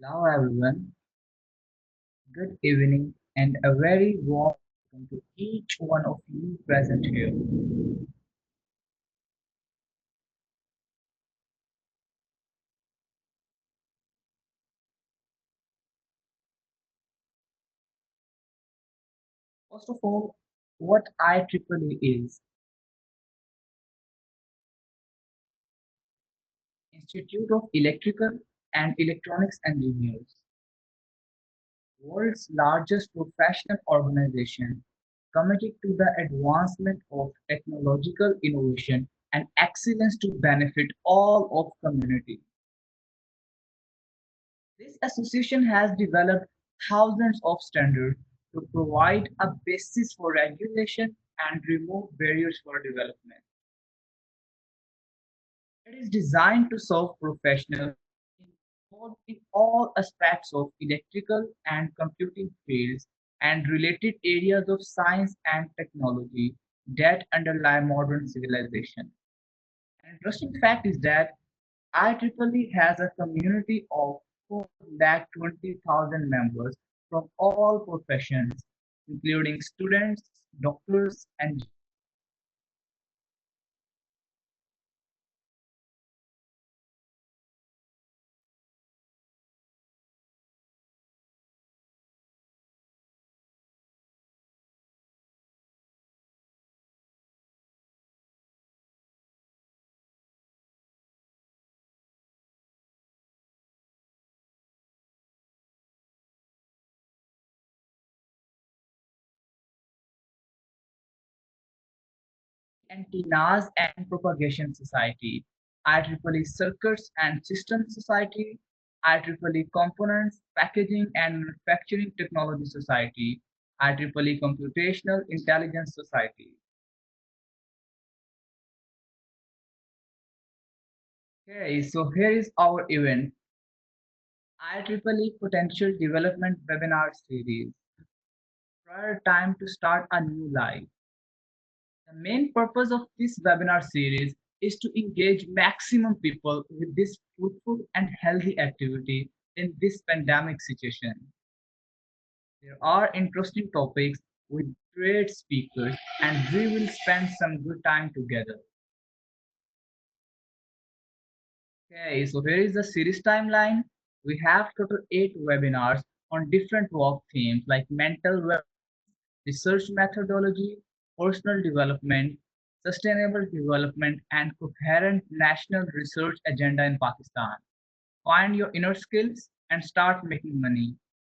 Hello everyone, good evening and a very warm welcome to each one of you present here. First of all, what IEEE is, Institute of Electrical and Electronics Engineers, world's largest professional organization committed to the advancement of technological innovation and excellence to benefit all of community. This association has developed thousands of standards to provide a basis for regulation and remove barriers for development. It is designed to serve professionals involved in all aspects of electrical and computing fields and related areas of science and technology that underlie modern civilization. An interesting fact is that IEEE has a community of 420,000 members from all professions, including students, doctors, and Antennas and Propagation Society, IEEE Circuits and Systems Society, IEEE Components, Packaging and Manufacturing Technology Society, IEEE Computational Intelligence Society. Okay, so here is our event, IEEE Potential Development Webinar Series. Prior time to start a new life. The main purpose of this webinar series is to engage maximum people with this fruitful and healthy activity in this pandemic situation. There are interesting topics with great speakers and we will spend some good time together. Okay, so here is the series timeline. We have total 8 webinars on different work themes like mental well, research methodology, personal development, sustainable development, and coherent national research agenda in Pakistan. Find your inner skills and start making money.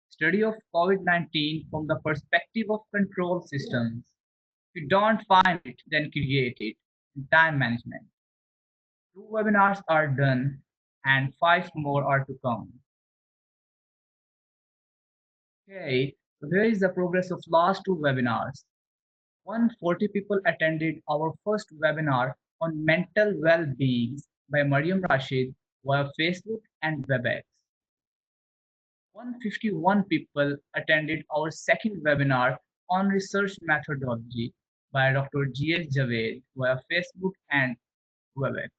Study of COVID-19 from the perspective of control systems. If you don't find it, then create it. Time management. 2 webinars are done and 5 more are to come. Okay, so here is the progress of last 2 webinars. 140 people attended our first webinar on mental well-being by Mariam Rashid via Facebook and WebEx. 151 people attended our second webinar on research methodology by Dr. G.S. Javed via Facebook and WebEx.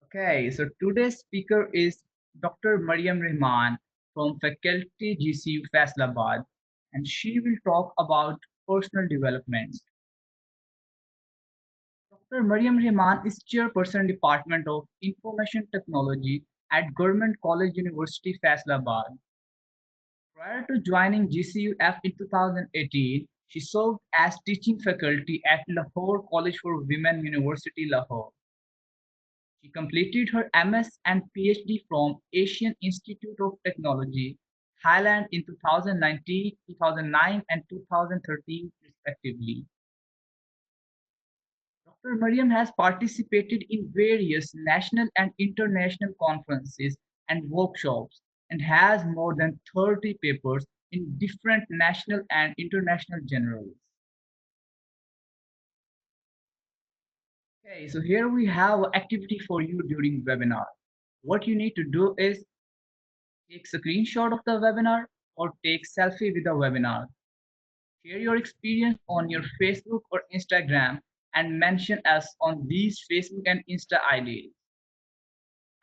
Okay, so today's speaker is Dr. Mariam Rehman from Faculty GCU Faisalabad, and she will talk about personal development. Dr. Mariam Rehman is Chairperson Department of Information Technology at Government College University Faisalabad. Prior to joining GCUF in 2018, she served as teaching faculty at Lahore College for Women University Lahore. She completed her MS and PhD from Asian Institute of Technology, Thailand in 2019, 2009 and 2013 respectively. Dr. Mariam has participated in various national and international conferences and workshops and has more than 30 papers in different national and international journals. Okay, so here we have an activity for you during webinar. What you need to do is take a screenshot of the webinar or take selfie with the webinar. Share your experience on your Facebook or Instagram and mention us on these Facebook and Insta IDs.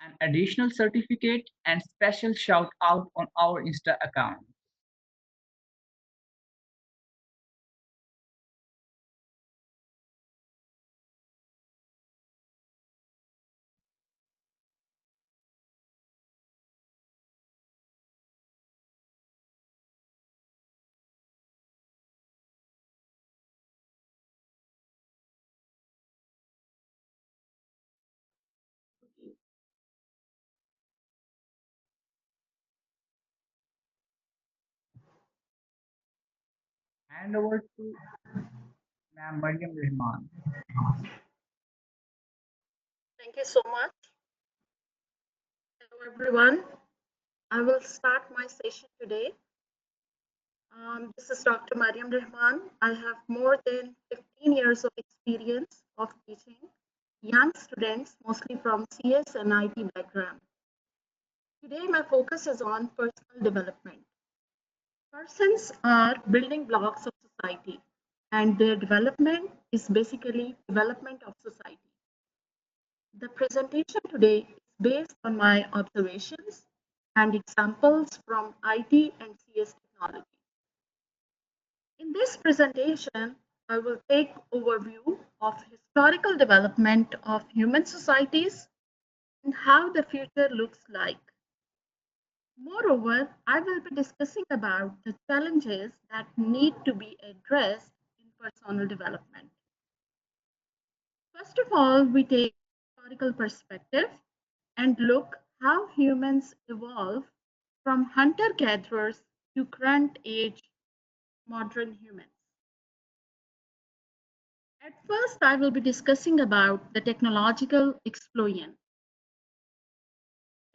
an additional certificate, and special shout out on our Insta account. Hand over to Ma'am Mariam Rehman. Thank you so much. Hello, everyone. I will start my session today. This is Dr. Mariam Rehman. I have more than 15 years of experience of teaching young students, mostly from CS and IT background. Today, my focus is on personal development. Persons are building blocks of society, and their development is basically development of society. The presentation today is based on my observations and examples from IT and CS technology. In this presentation, I will take overview of historical development of human societies and how the future looks like. Moreover, I will be discussing about the challenges that need to be addressed in personal development. First of all, we take historical perspective and look how humans evolve from hunter-gatherers to current age modern humans. At first, I will be discussing about the technological explosion.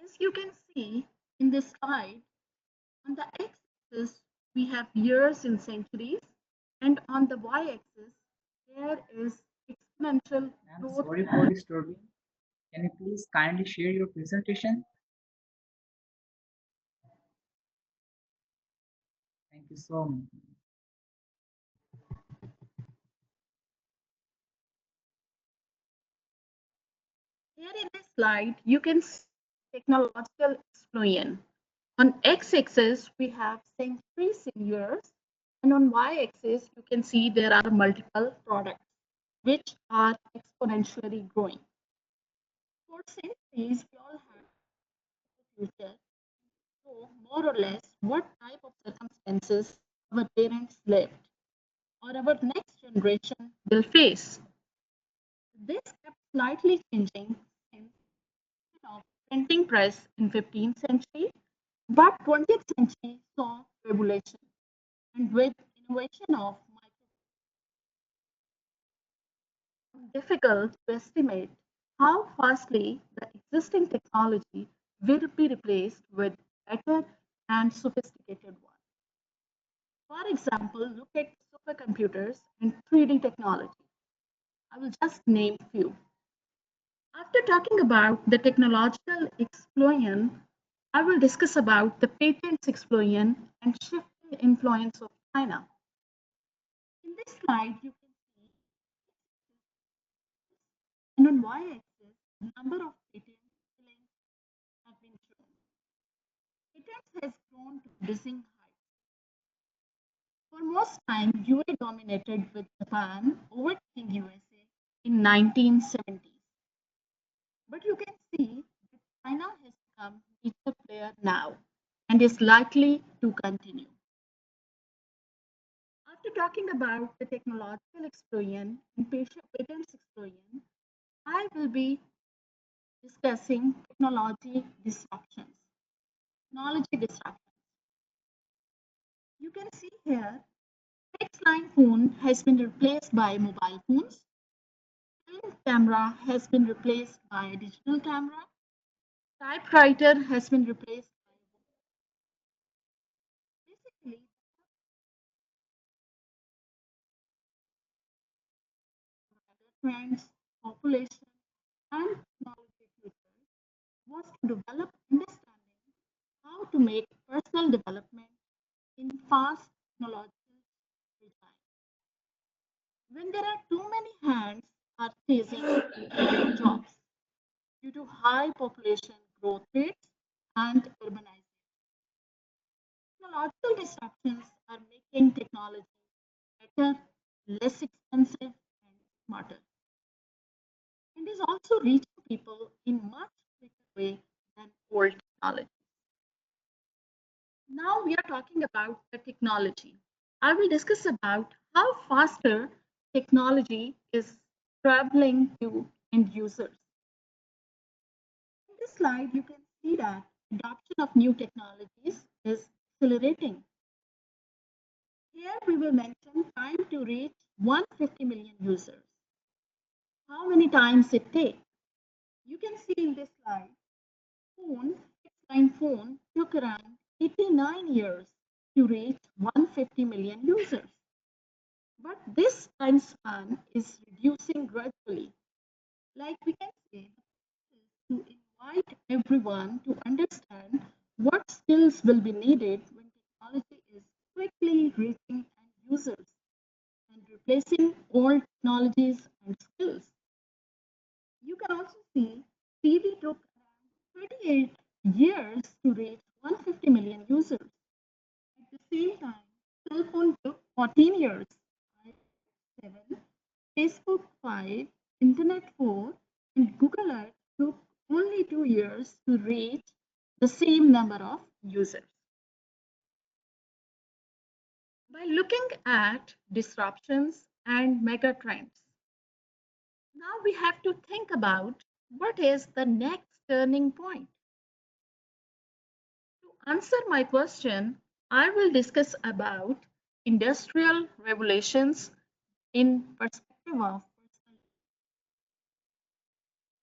As you can see in this slide, on the x-axis, we have years in centuries, and on the y-axis, there is exponential Ma'am, growth. sorry for disturbing. Can you please kindly share your presentation? Thank you so much. Here in this slide, you can see technological explosion. On x-axis, we have centuries in years, and on y-axis, you can see there are multiple products which are exponentially growing. For centuries, we all had the future, so more or less what type of circumstances our parents lived or our next generation will face. This kept slightly changing since of printing press in 15th century, but 20th century saw revolution, and with innovation of difficult to estimate how fastly the existing technology will be replaced with better and sophisticated ones. For example, look at supercomputers and 3D technology. I will just name few. After talking about the technological explosion, I will discuss about the patents explosion and shifting influence of China. In this slide, you can see, and on y-axis, the number of patents filings have been shown. Patents has grown to dizzying heights. For most time, UA dominated with Japan overtaking USA in 1970s. But you can see that China has become a major player now and is likely to continue. After talking about the technological explosion and patents explosion, I will be discussing technology disruptions. Technology disruptions. You can see here, fixed line phone has been replaced by mobile phones. Film camera has been replaced by a digital camera. Typewriter has been replaced by basically trends, population, and technology future was to develop understanding how to make personal development in fast technological time. When there are too many hands are chasing jobs due to high population growth rates, and urbanization. Technological disruptions are making technology better, less expensive, and smarter. And is also reaching people in much quicker way than old technology. Now we are talking about the technology. I will discuss about how faster technology is traveling to end users. In this slide, you can see that adoption of new technologies is accelerating. Here we will mention time to reach 150 million users. How many times it takes? You can see in this slide, fixed line phone took around 89 years to reach 150 million users. But this time span is reducing gradually. Like we can say, to invite everyone to understand what skills will be needed when technology is quickly reaching end users and replacing old technologies and skills. You can also see TV took around 38 years to reach 150 million users. At the same time, cell phone took 14 years, 7, Facebook 5, Internet 4, and Google Earth took only 2 years to reach the same number of users. By looking at disruptions and mega trends, now we have to think about what is the next turning point. To answer my question, I will discuss about industrial revolutions in perspective of personal.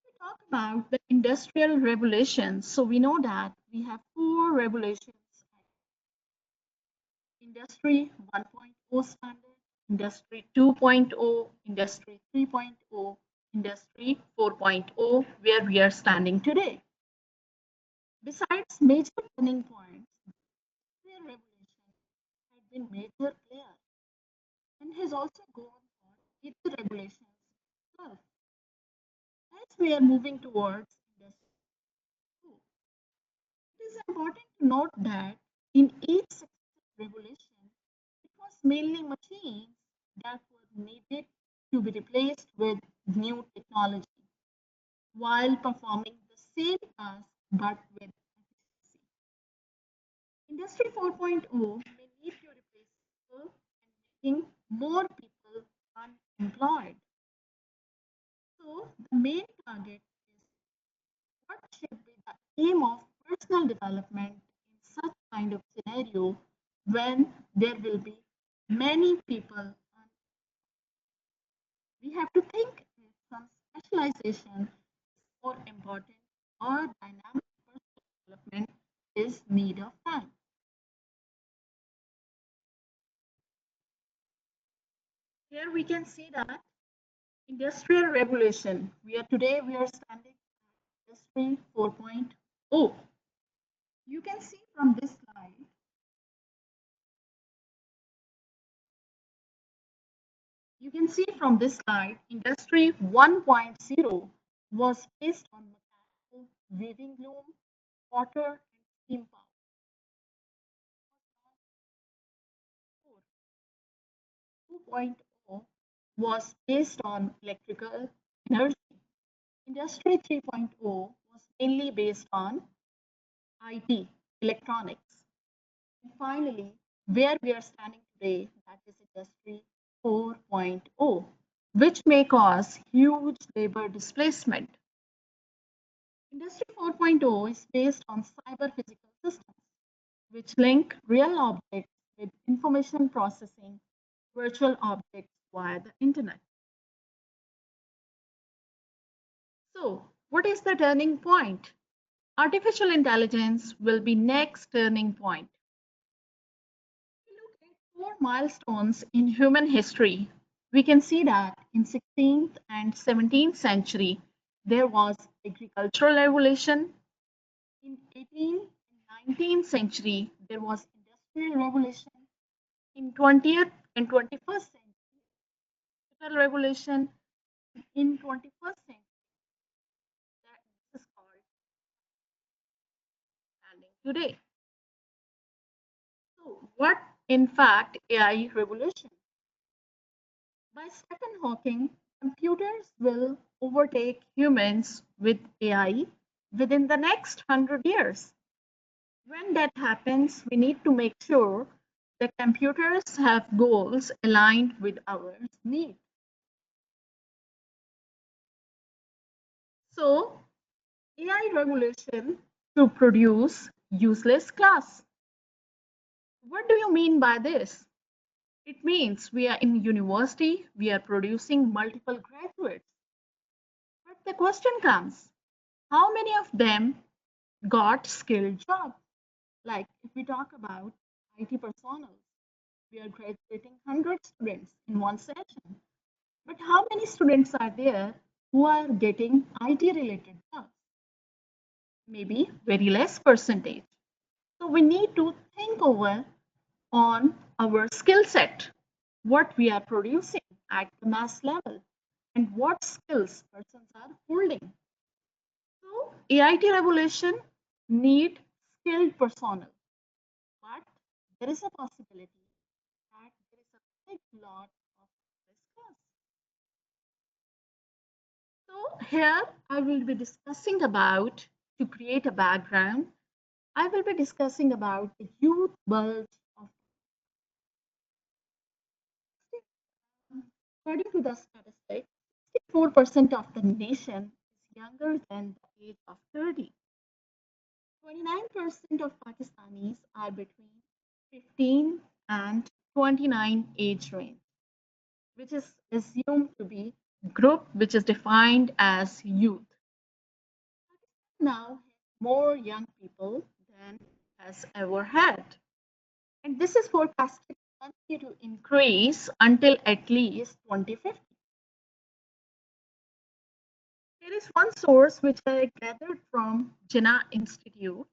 We talk about the industrial revolutions. So we know that we have four revolutions: Industry 1.0 standard, Industry 2.0, Industry 3.0, Industry 4.0, where we are standing today. Besides major turning points, the revolution had been major player and has also gone on with the regulations itself. As we are moving towards Industry 2, it is important to note that in each successive revolution, it was mainly machines that were needed to be replaced with new technology while performing the same task but with efficiency. Industry 4.0 may need to replace people and making more people unemployed. So the main target is what should be the aim of personal development in such kind of scenario when there will be many people. We have to think if some specialization is more important or dynamic personal development is need of time. Here we can see that industrial revolution. We are standing at industry 4.0. You can see from this slide. You can see from this slide, Industry 1.0 was based on mechanical weaving loom, water, and steam power. 2.0 was based on electrical energy. Industry 3.0 was mainly based on IT, electronics. And finally, where we are standing today, that is Industry 4.0, which may cause huge labor displacement. Industry 4.0 is based on cyber physical systems, which link real objects with information processing virtual objects via the internet. So, what is the turning point? Artificial intelligence will be next turning point. If we look at four milestones in human history, we can see that in 16th and 17th century there was agricultural revolution. In 18th and 19th century there was industrial revolution. In 20th and 21st century, digital revolution. In 21st century, that is called today. So, what in fact AI revolution? By Stephen Hawking, computers will overtake humans with AI within the next 100 years. When that happens, we need to make sure the computers have goals aligned with our needs. So, AI regulation to produce useless class. What do you mean by this? It means we are in university, we are producing multiple graduates. But the question comes, how many of them got skilled jobs? Like if we talk about IT personnel, we are graduating 100 students in one session. But how many students are there who are getting IT related jobs? Maybe very less percentage. So we need to think over on our skill set, what we are producing at the mass level, and what skills persons are holding. So AIT regulation need skilled personnel, but there is a possibility that there is a big lot of discuss. So here I will be discussing about, to create a background, I will be discussing about the youth bulge of. According to the statistics, 64% of the nation is younger than the age of 30. 29% of Pakistanis are between 15 and 29 age range, which is assumed to be group which is defined as youth. Now more young people than has ever had. And this is forecasted to continue to increase until at least 2050. There is one source which I gathered from Jinnah Institute.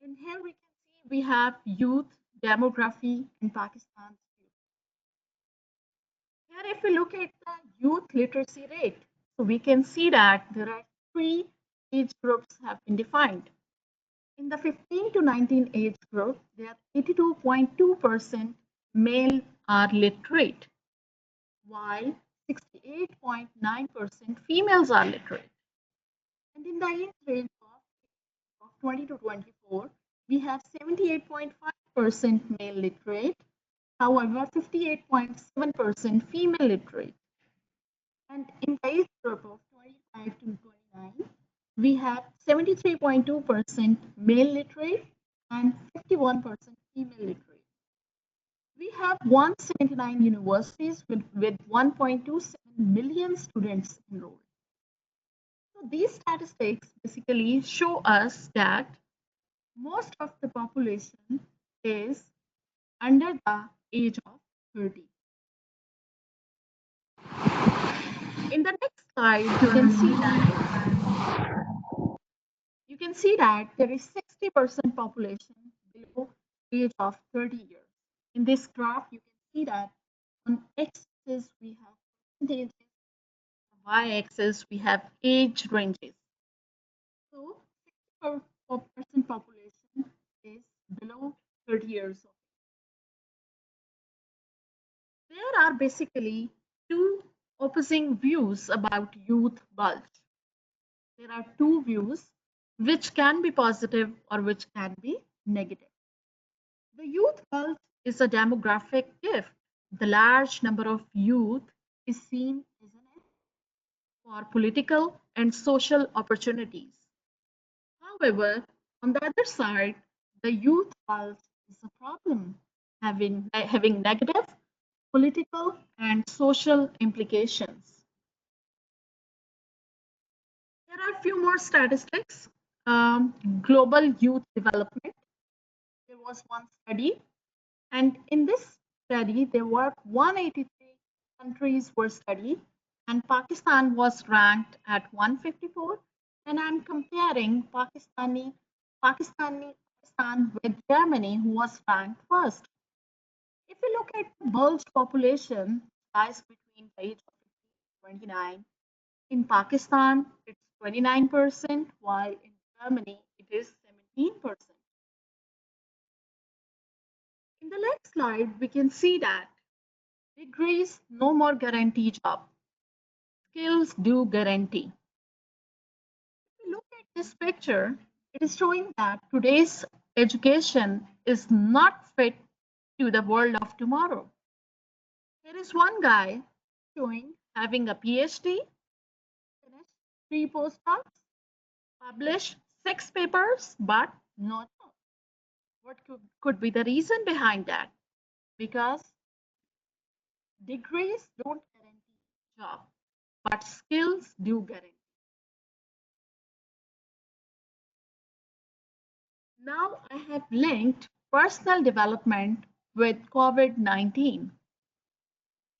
In here we can see we have youth demography in Pakistan. Here if we look at the youth literacy rate, so we can see that there are three age groups have been defined. In the 15 to 19 age group, there are 82.2% male are literate, while 68.9% females are literate. And in the age range of 20 to 24, we have 78.5% male literate, however, 58.7% female literate. And in the age group of 25 to 29, we have 73.2% male literate and 51% female literate. We have 179 universities with 1.27 million students enrolled. So these statistics basically show us that most of the population is under the age of 30. In the next slide, you can see that there is 60% population below age of 30 years. In this graph, you can see that on x-axis we have percentages, y-axis we have age ranges. So 60% population is below 30 years old. There are basically two opposing views about youth bulge. There are two views which can be positive or which can be negative. The youth bulge is a demographic gift. The large number of youth is seen as an asset for political and social opportunities. However, on the other side, the youth bulge is a problem, having negative political and social implications. There are a few more statistics. Global youth development. There was one study, and in this study, there were 183 countries were studied, and Pakistan was ranked at 154. And I'm comparing Pakistan with Germany, who was ranked first. If you look at the bulge population lies between the age of 15 and 29, in Pakistan it's 29%, while in Germany it is 17%. 15%. In the next slide, we can see that degrees no more guarantee job. Skills do guarantee. If you look at this picture, it is showing that today's education is not fit to the world of tomorrow. Here is one guy showing having a PhD, finished 3 postdocs, published 6 papers, but no job. What could be the reason behind that? Because degrees don't guarantee job, but skills do guarantee. Now I have linked personal development with COVID-19.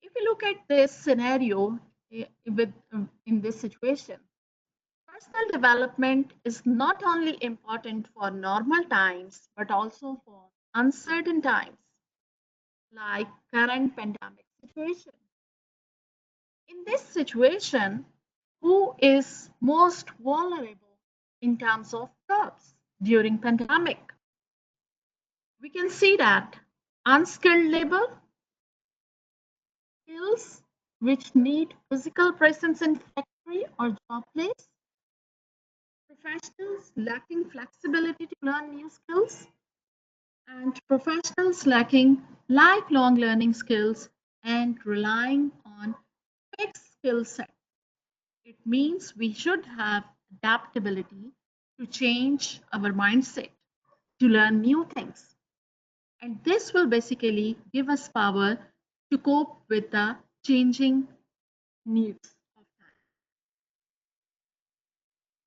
If you look at this scenario in this situation, personal development is not only important for normal times, but also for uncertain times, like current pandemic situation. In this situation, who is most vulnerable in terms of jobs during pandemic? We can see that unskilled labor, skills which need physical presence in factory or job place, professionals lacking flexibility to learn new skills, and professionals lacking lifelong learning skills and relying on fixed skill set. It means we should have adaptability to change our mindset, to learn new things. And this will basically give us power to cope with the changing needs of time.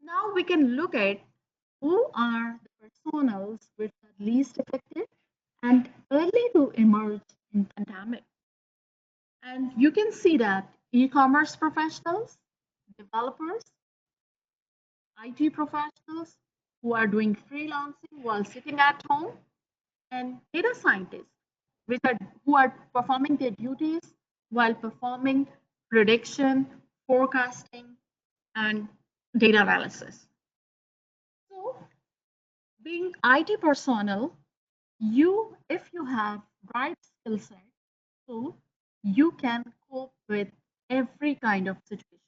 Now we can look at who are the personas which are least affected and early to emerge in pandemic. And you can see that e-commerce professionals, developers, IT professionals who are doing freelancing while sitting at home, and data scientists who are performing their duties while performing prediction, forecasting, and data analysis. So, being IT personnel, if you have right skill set, so you can cope with every kind of situation.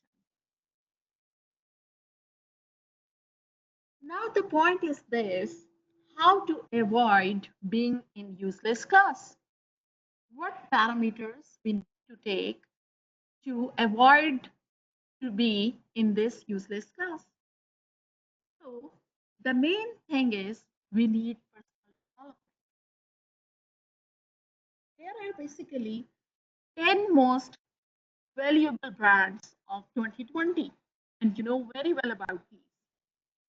Now the point is this: how to avoid being in useless class? What parameters we need to take to avoid to be in this useless class? So the main thing is we need personal development. There are basically 10 most valuable brands of 2020, and you know very well about these: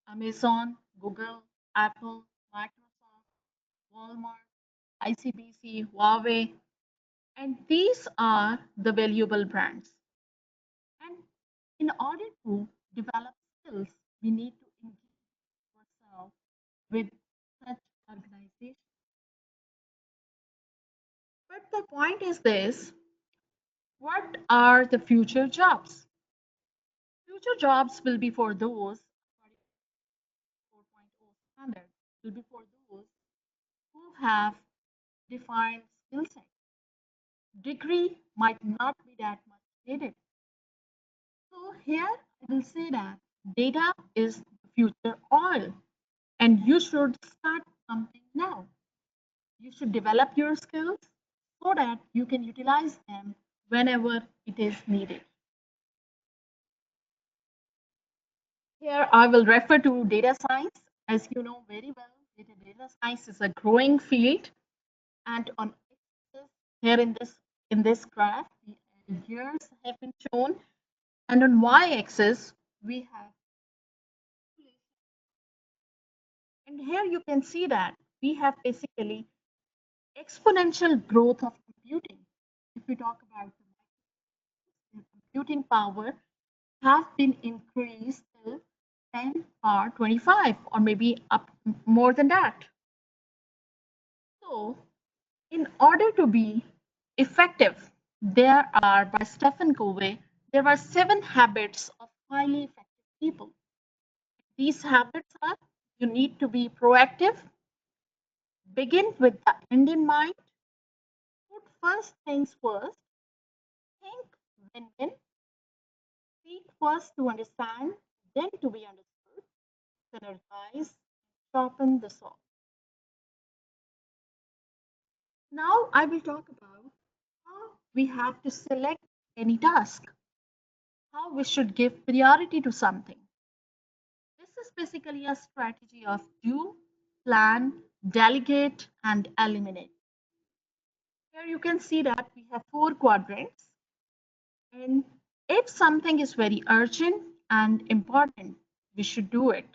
Amazon, Google, Apple, Microsoft, Walmart, ICBC, Huawei, and these are the valuable brands. And in order to develop skills, we need to engage ourselves with such organizations. But the point is this: what are the future jobs? Future jobs will be for those, according to 4.0 standard, will be for those who have defined skill set. Degree might not be that much needed. So here I will say that data is the future oil, and you should start something now. You should develop your skills so that you can utilize them whenever it is needed. Here I will refer to data science. As you know very well, data science is a growing field, and on here in this graph, the years have been shown, and on y-axis we have, and here you can see that we have basically exponential growth of computing. If we talk about the computing power have been increased till 10 power 25 or maybe up more than that. So in order to be effective, there are, by Stephen Covey, there are 7 habits of highly effective people. These habits are You need to be proactive, begin with the end in mind, put first things first, think win win, seek first to understand, then to be understood, synergize, sharpen the saw. Now I will talk about how we have to select any task, how we should give priority to something. This is basically a strategy of do, plan, delegate, and eliminate. Here you can see that we have four quadrants. And if something is very urgent and important, we should do it.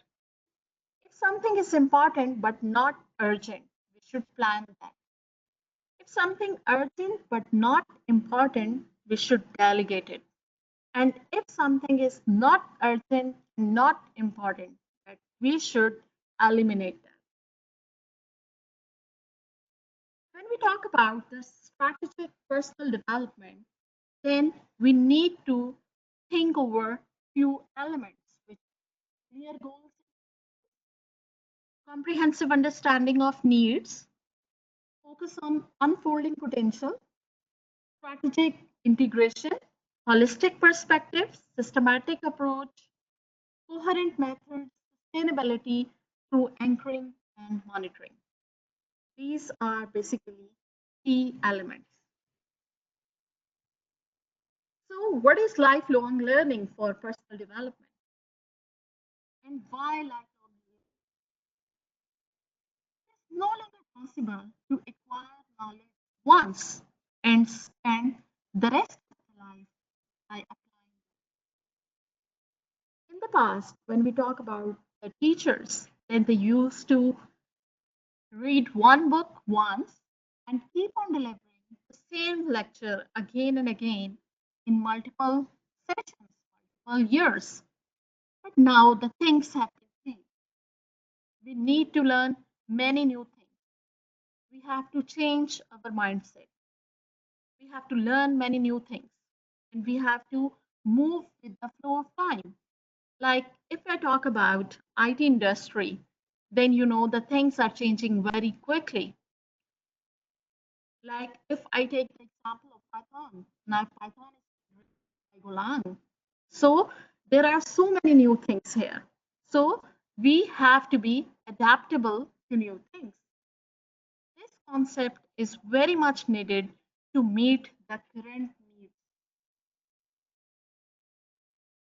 If something is important but not urgent, we should plan that. If something urgent but not important, we should delegate it. And if something is not urgent, not important, that we should eliminate that. When we talk about the strategic personal development, then we need to think over few elements, which are clear goals, comprehensive understanding of needs, focus on unfolding potential, strategic integration, holistic perspectives, systematic approach, coherent methods, sustainability through anchoring and monitoring. These are basically key elements. So, what is lifelong learning for personal development and why lifelong learning? It's no longer possible to acquire knowledge once and spend the rest of the life by applying. In the past, when we talk about the teachers, then they used to read one book once and keep on delivering the same lecture again and again in multiple sessions, multiple years. But now the things have been changed. We need to learn many new things. We have to change our mindset. We have to learn many new things. And we have to move with the flow of time. Like if I talk about IT industry, then you know the things are changing very quickly. Like if I take the example of Python, now Python is written by Golang. So there are so many new things here. So we have to be adaptable to new things. This concept is very much needed to meet the current needs.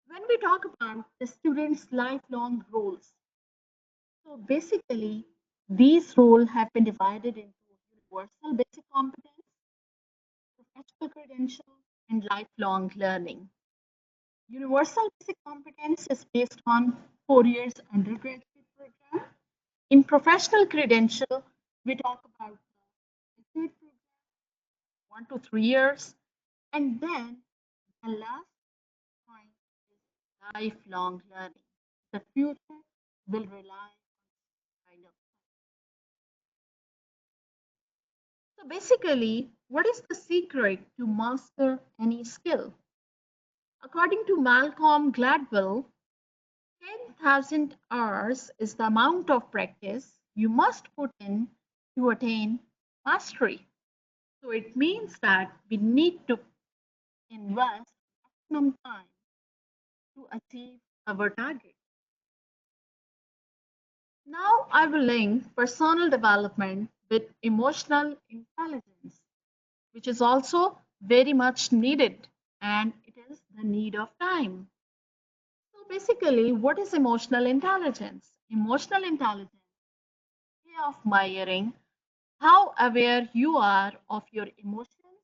When we talk about the students' lifelong roles, so basically these roles have been divided into universal basic competence, professional credential, and lifelong learning. Universal basic competence is based on 4 years undergraduate program. In professional credential, we talk about the graduate program, 1 to 3 years, and then the last point is lifelong learning. The future will rely on kind of. So basically, what is the secret to master any skill? According to Malcolm Gladwell, 10,000 hours is the amount of practice you must put in to attain mastery. So it means that we need to invest maximum time to achieve our target. Now I will link personal development with emotional intelligence, which is also very much needed and it is the need of time. So basically, what is emotional intelligence? Emotional intelligence is a way of measuring how aware you are of your emotions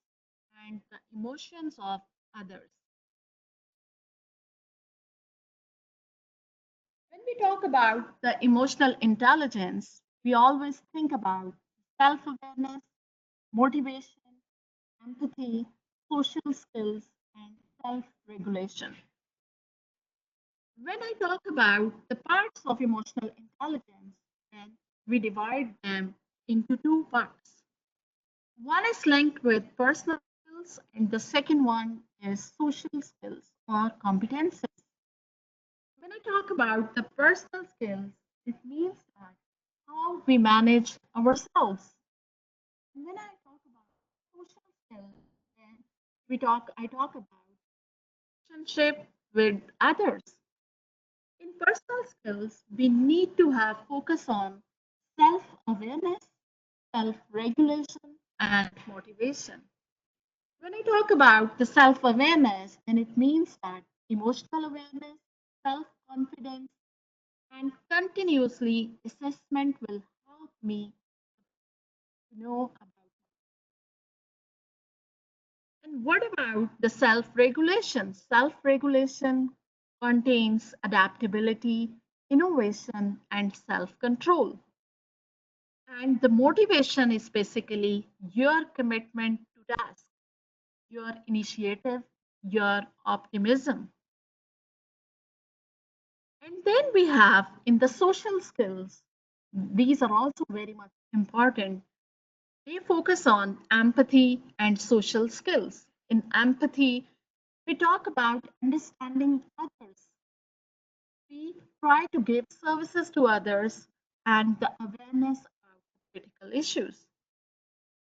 and the emotions of others. When we talk about the emotional intelligence, we always think about self awareness, motivation, empathy, social skills, and self regulation. When I talk about the parts of emotional intelligence, then we divide them into two parts. One is linked with personal skills, and the second one is social skills or competences. When I talk about the personal skills, It means that how we manage ourselves. And when I talk about social skills, then I talk about relationship with others. In personal skills, we need to have focus on self-awareness, self-regulation, and motivation. When I talk about the self-awareness, then it means that emotional awareness, self-confidence, and continuously assessment will help me know about. And what about the self-regulation? Self-regulation contains adaptability, innovation, and self-control. And the motivation is basically your commitment to task, your initiative, your optimism. And then we have in the social skills, these are also very much important. They focus on empathy and social skills. In empathy, we talk about understanding others. We try to give services to others and the awareness about critical issues.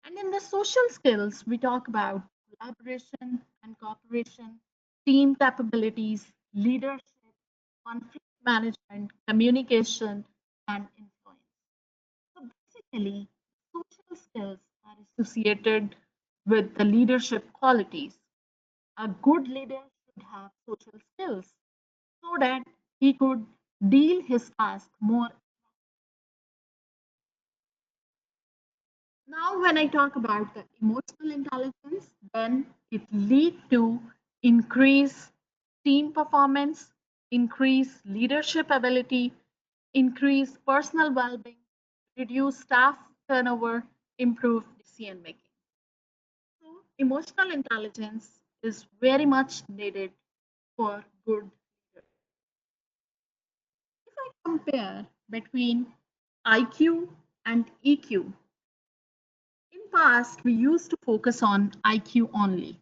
And in the social skills, we talk about collaboration and cooperation, team capabilities, leadership, conflict management, communication, and influence. So basically, social skills are associated with the leadership qualities. A good leader should have social skills so that he could deal his task more. Now, when I talk about the emotional intelligence, then it lead to increase team performance, increase leadership ability, increase personal well-being, reduce staff turnover, improve decision making. So, emotional intelligence is very much needed for good leadership. If I compare between IQ and EQ, in past we used to focus on IQ only,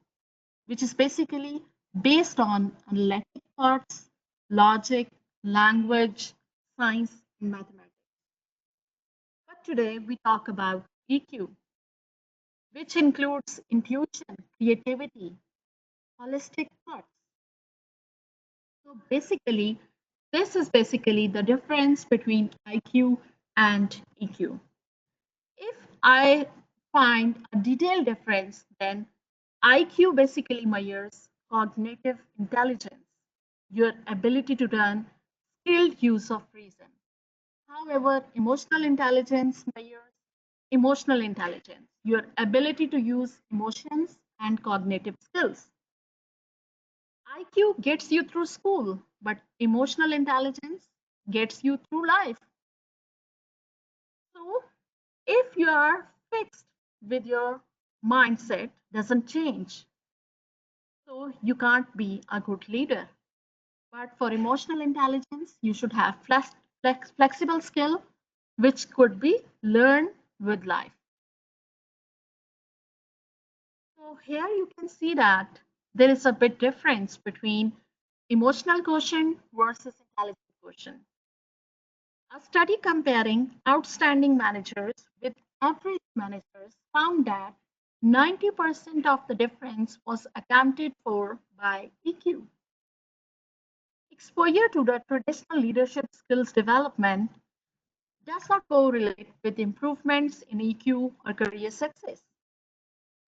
which is basically based on analytic parts, logic, language, science, and mathematics. But today we talk about EQ, which includes intuition, creativity, holistic thoughts. So basically, this is basically the difference between IQ and EQ. If I find a detailed difference, then IQ basically measures cognitive intelligence, your ability to learn skilled use of reason. However, emotional intelligence measures emotional intelligence, your ability to use emotions and cognitive skills. IQ gets you through school, but emotional intelligence gets you through life. So, if you are fixed with your mindset doesn't change, so you can't be a good leader. But for emotional intelligence, you should have flexible skill, which could be learned with life. So here you can see that there is a bit difference between emotional quotient versus intelligent quotient. A study comparing outstanding managers with average managers found that 90% of the difference was accounted for by EQ. Exposure to the traditional leadership skills development does not correlate with improvements in EQ or career success.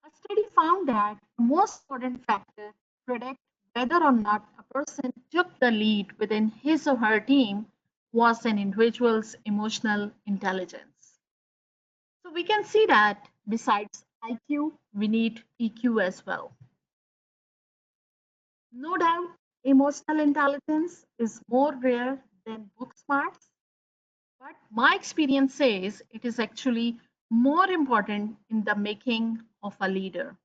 A study found that the most important factor to predict whether or not a person took the lead within his or her team was an individual's emotional intelligence. So we can see that besides IQ, we need EQ as well. No doubt, emotional intelligence is more rare than book smarts, but my experience says it is actually more important in the making of a leader.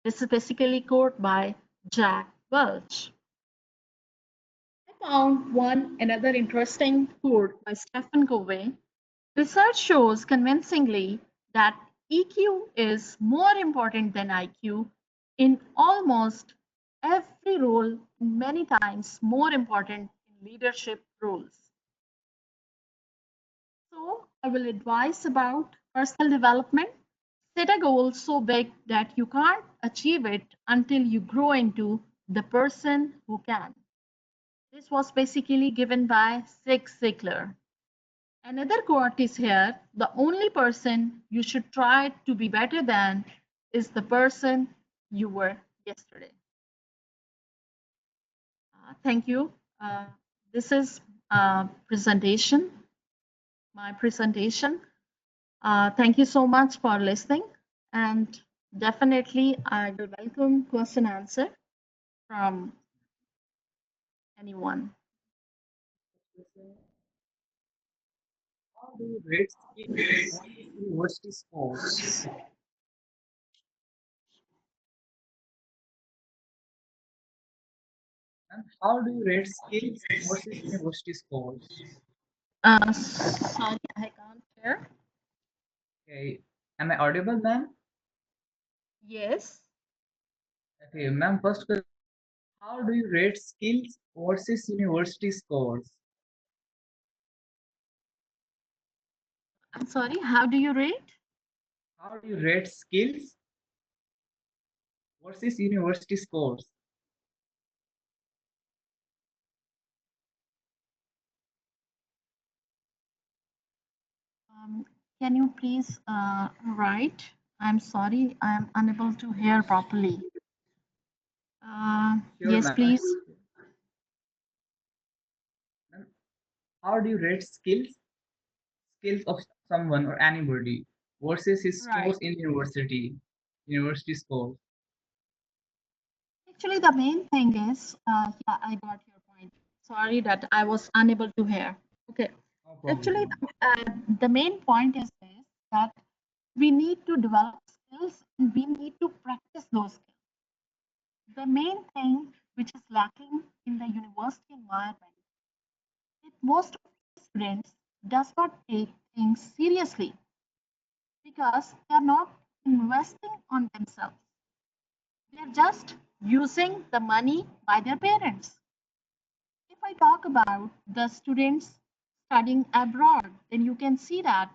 This is basically quote by Jack Welch. I found one another interesting quote by Stephen Covey. Research shows convincingly that EQ is more important than IQ in almost every role, many times more important in leadership roles. So I will advise about personal development. Set a goal so big that you can't achieve it until you grow into the person who can. This was basically given by Zig Ziglar. Another quote is here: the only person you should try to be better than is the person you were yesterday. Thank you. This is presentation, my presentation. Thank you so much for listening, and definitely I will welcome question answer from anyone. How do you rate skills versus university scores? And how do you rate skills versus university scores? Sorry, I can't hear. Okay, am I audible, ma'am? Yes. Okay, ma'am, first question, how do you rate skills versus university scores? I'm sorry. How do you rate? How do you rate skills versus university scores? Um, can you please write? I'm sorry, I'm unable to hear properly. Sure, Yes, ma'am. please. Ma'am, how do you rate skills of someone or anybody versus his Right. scores in university scores? Actually, the main thing is, yeah, I got your point. Sorry that I was unable to hear. Okay. No Actually, problem. the main point is this, that we need to develop skills and we need to practice those skills. The main thing which is lacking in the university environment is most of the students does not take things seriously because they are not investing on themselves. They are just using the money by their parents. If I talk about the students studying abroad, then you can see that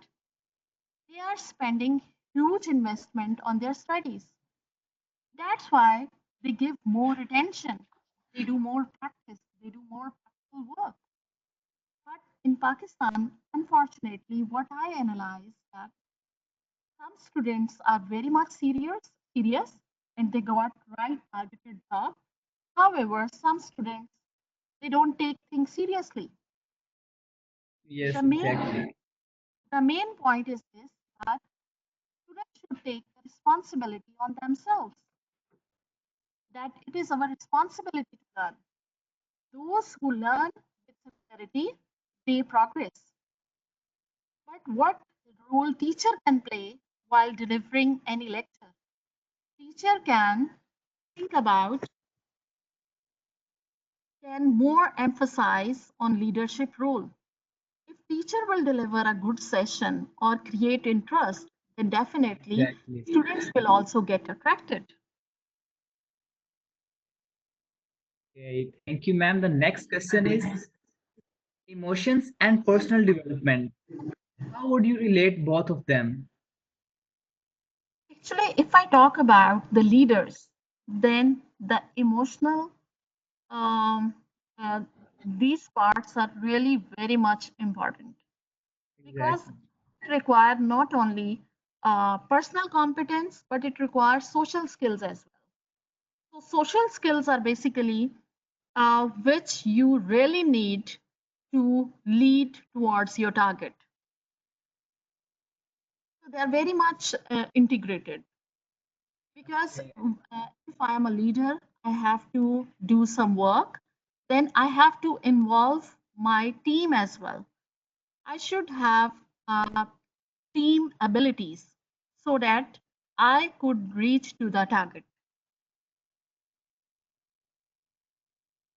they are spending huge investment on their studies. That's why they give more attention. They do more practice. They do more practical work. But in Pakistan, unfortunately, what I analyze that some students are very much serious, and they got right targeted job. However, some students they don't take things seriously. Yes, The main exactly. the main point is this, that students should take the responsibility on themselves. That it is our responsibility to learn. Those who learn with sincerity, they progress. But what role teacher can play while delivering any lecture? Teacher can think about, can more emphasize on leadership role. If teacher will deliver a good session or create interest, then definitely Exactly. students will also get attracted. Okay, thank you, ma'am. The next question is emotions and personal development. How would you relate both of them? Actually, if I talk about the leaders, then the emotional, um, uh, these parts are really very much important because Exactly. it requires not only personal competence, but it requires social skills as well. So, social skills are basically which you really need to lead towards your target. So, they are very much integrated. Because Okay. if I am a leader, I have to do some work, then I have to involve my team as well. I should have team abilities so that I could reach to the target.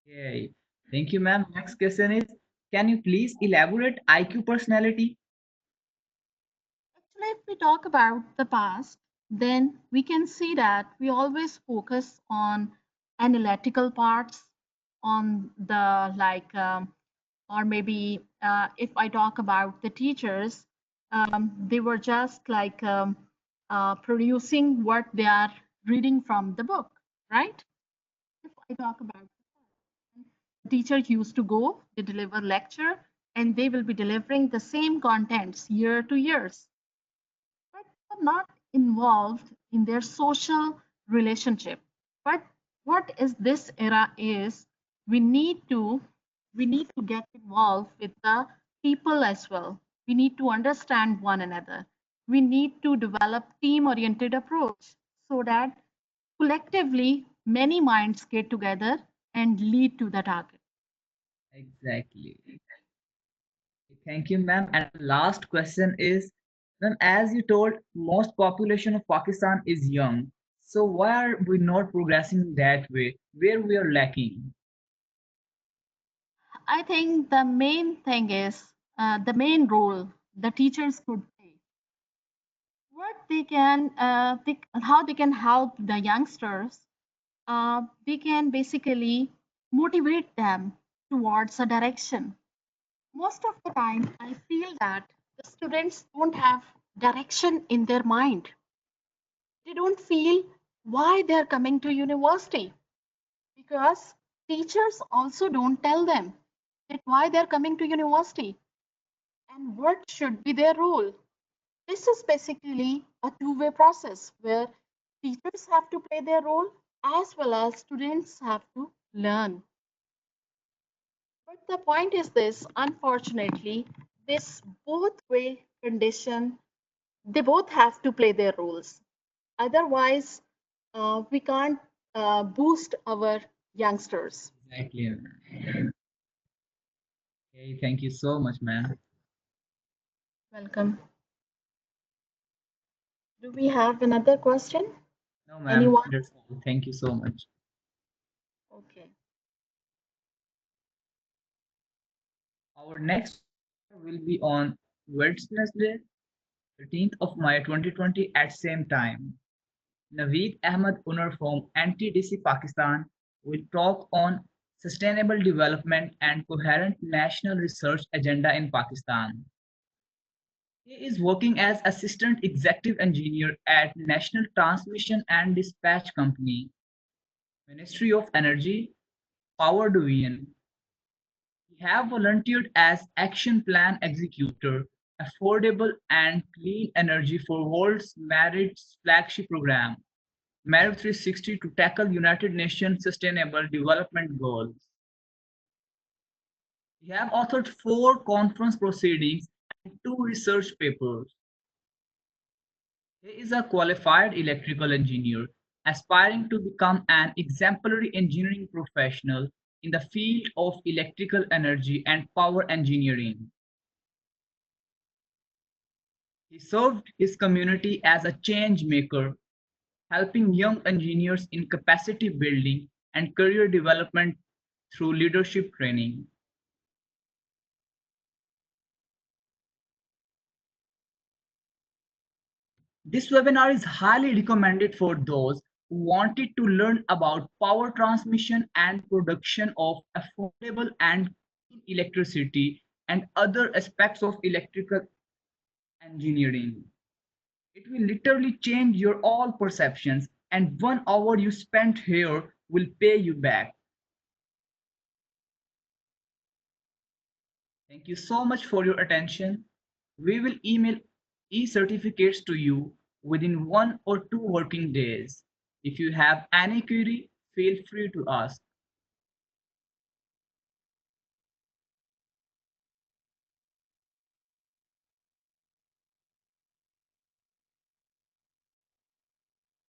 Okay. Thank you, ma'am. Next question is, can you please elaborate IQ personality? Actually, if we talk about the past, then we can see that we always focus on analytical parts, on the like or maybe if I talk about the teachers, they were just like producing what they are reading from the book, right? If I talk about the teacher used to go, they deliver lecture, and they will be delivering the same contents year to years, but are not involved in their social relationship. But what is this era is we need to we need to get involved with the people as well. We need to understand one another. We need to develop team oriented approach so that collectively many minds get together and lead to the target. Exactly. Thank you, ma'am. And the last question is, ma'am, as you told, most population of Pakistan is young. So why are we not progressing that way? Where we are lacking? I think the main thing is the main role the teachers could play. What they can, how they can help the youngsters. They can basically motivate them towards a direction. Most of the time, I feel that the students don't have direction in their mind. They don't feel why they're coming to university because teachers also don't tell them that why they're coming to university and what should be their role. This is basically a two-way process where teachers have to play their role as well as students have to learn. But the point is this, unfortunately, this both way condition, they both have to play their roles. Otherwise, we can't boost our youngsters. Exactly. Okay, thank you so much, ma'am. Welcome. Do we have another question? No, ma'am, Anyone? that's all. Thank you so much. Okay. Our next will be on Wednesday, 13th of May 2020 at same time. Naveed Ahmed Unur from NTDC Pakistan will talk on sustainable development and coherent national research agenda in Pakistan. He is working as assistant executive engineer at National Transmission and Dispatch Company, Ministry of Energy, Power Division. He have volunteered as Action Plan Executor, Affordable and Clean Energy for World's Marriage flagship program, Marriage 360 to tackle United Nations Sustainable Development Goals. He have authored 4 conference proceedings and 2 research papers. He is a qualified electrical engineer, aspiring to become an exemplary engineering professional in the field of electrical energy and power engineering. He served his community as a change maker, helping young engineers in capacity building and career development through leadership training. This webinar is highly recommended for those who wanted to learn about power transmission and production of affordable and clean electricity and other aspects of electrical engineering. It will literally change your all perceptions, and 1 hour you spent here will pay you back. Thank you so much for your attention. We will email e-certificates to you within 1 or 2 working days. If you have any query, feel free to ask.